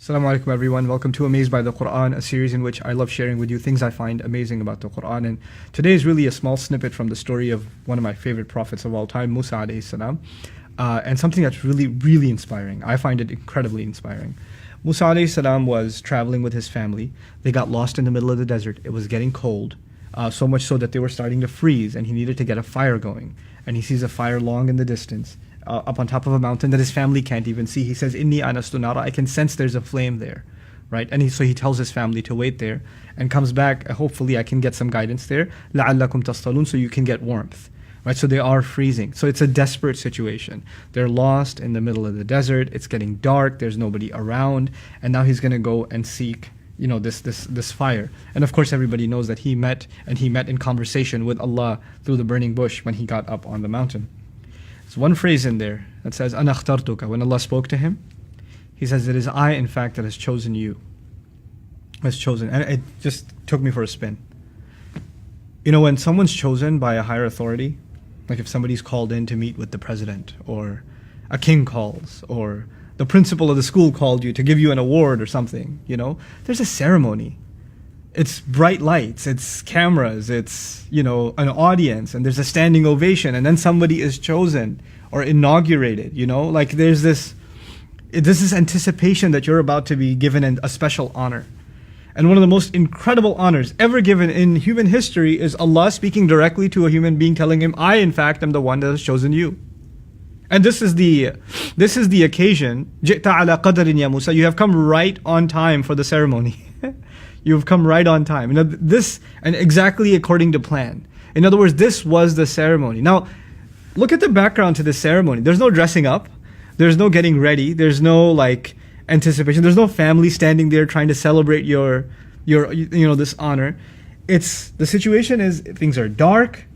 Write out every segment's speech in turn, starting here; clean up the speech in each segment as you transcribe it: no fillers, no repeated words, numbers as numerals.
Assalamu alaikum everyone, welcome to Amazed by the Quran, a series in which I love sharing with you things I find amazing about the Quran. And today is really a small snippet from the story of one of my favorite prophets of all time, Musa alayhi salam, and something that's really inspiring. I find it incredibly inspiring. Musa alayhi salam was traveling with his family. They got lost in the middle of the desert. It was getting cold, so much so that they were starting to freeze, and he needed to get a fire going. And he sees a fire long in the distance, up on top of a mountain that his family can't even see. He says, "Inni anastu nara," I can sense there's a flame there, right? And so he tells his family to wait there and comes back. Hopefully I can get some guidance there. لَعَلَّكُمْ تَصْطَلُونَ, so you can get warmth, right? So they are freezing. So it's a desperate situation. They're lost in the middle of the desert. It's getting dark. There's nobody around. And now he's going to go and seek, this fire. And of course everybody knows that he met in conversation with Allah through the burning bush when he got up on the mountain. There's one phrase in there that says, "Ana akhtartuka." When Allah spoke to him, He says, "It is I, in fact, that has chosen you." Has chosen. And it just took me for a spin. When someone's chosen by a higher authority, like if somebody's called in to meet with the president, or a king calls, or the principal of the school called you to give you an award or something, there's a ceremony. It's bright lights, it's cameras, it's, an audience, and there's a standing ovation, and then somebody is chosen or inaugurated, like there's this is anticipation that you're about to be given a special honor. And one of the most incredible honors ever given in human history is Allah speaking directly to a human being, telling him, "I, in fact, am the one that has chosen you." And this is the occasion. "Ji'ta ala qadarin ya Musa," you have come right on time for the ceremony. You've come right on time. This, and exactly according to plan. In other words, this was the ceremony. Now, look at the background to this ceremony. There's no dressing up. There's no getting ready. There's no anticipation. There's no family standing there trying to celebrate your this honor. The situation is things are dark,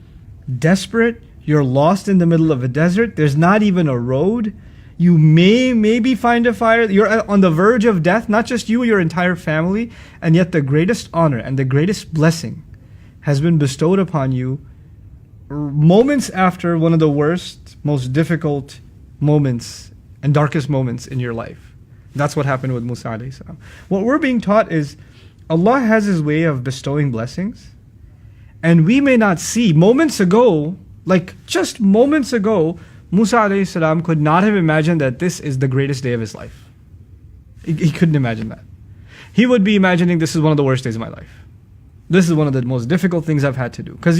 desperate. You're lost in the middle of a desert. There's not even a road. You maybe find a fire. You're on the verge of death, not just you, your entire family. And yet the greatest honor and the greatest blessing has been bestowed upon you moments after one of the worst, most difficult moments and darkest moments in your life. That's what happened with Musa alayhi salam. What we're being taught is Allah has His way of bestowing blessings, and we may not see. Moments ago, just moments ago, Musa alayhi salam could not have imagined that this is the greatest day of his life. He couldn't imagine that. He would be imagining, this is one of the worst days of my life. This is one of the most difficult things I've had to do. Because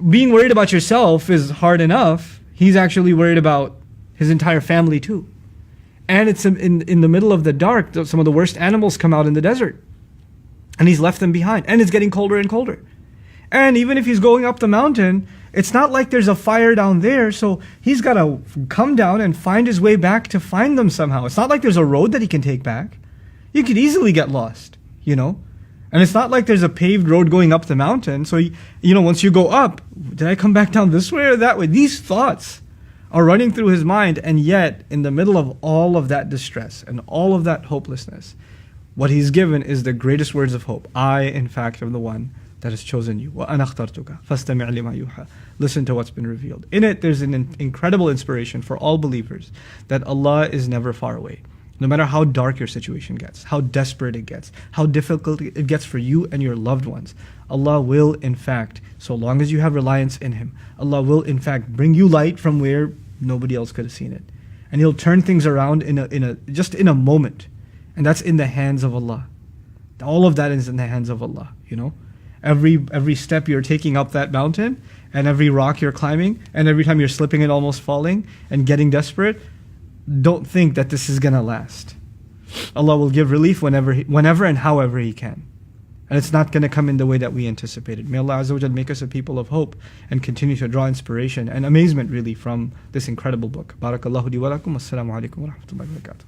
being worried about yourself is hard enough. He's actually worried about his entire family too. And it's in the middle of the dark. Some of the worst animals come out in the desert. And he's left them behind. And it's getting colder and colder. And even if he's going up the mountain, it's not like there's a fire down there, so he's got to come down and find his way back to find them somehow. It's not like there's a road that he can take back. You could easily get lost, And it's not like there's a paved road going up the mountain, so, once you go up, did I come back down this way or that way? These thoughts are running through his mind, and yet, in the middle of all of that distress and all of that hopelessness, what he's given is the greatest words of hope. I, in fact, am the one that has chosen you. وَأَنَا اخْتَرْتُكَ فَاسْتَمِعْ لِمَا يُوحَى. Listen to what's been revealed. In it, there's an incredible inspiration for all believers that Allah is never far away. No matter how dark your situation gets, how desperate it gets, how difficult it gets for you and your loved ones, Allah will, in fact, so long as you have reliance in Him, Allah will, in fact, bring you light from where nobody else could have seen it. And He'll turn things around just in a moment. And that's in the hands of Allah. All of that is in the hands of Allah, Every step you're taking up that mountain, and every rock you're climbing, and every time you're slipping and almost falling and getting desperate, don't think that this is going to last. Allah will give relief whenever and however He can. And it's not going to come in the way that we anticipated. May Allah Azza wa Jal make us a people of hope and continue to draw inspiration and amazement really from this incredible book. Barakallahu li wa lakum. Assalamu alaikum wa rahmatullahi wa barakatuh.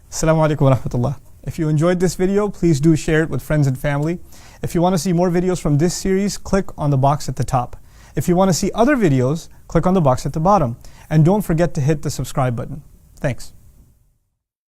Assalamu alaikum wa rahmatullah. If you enjoyed this video, please do share it with friends and family. If you want to see more videos from this series, click on the box at the top. If you want to see other videos, click on the box at the bottom. And don't forget to hit the subscribe button. Thanks.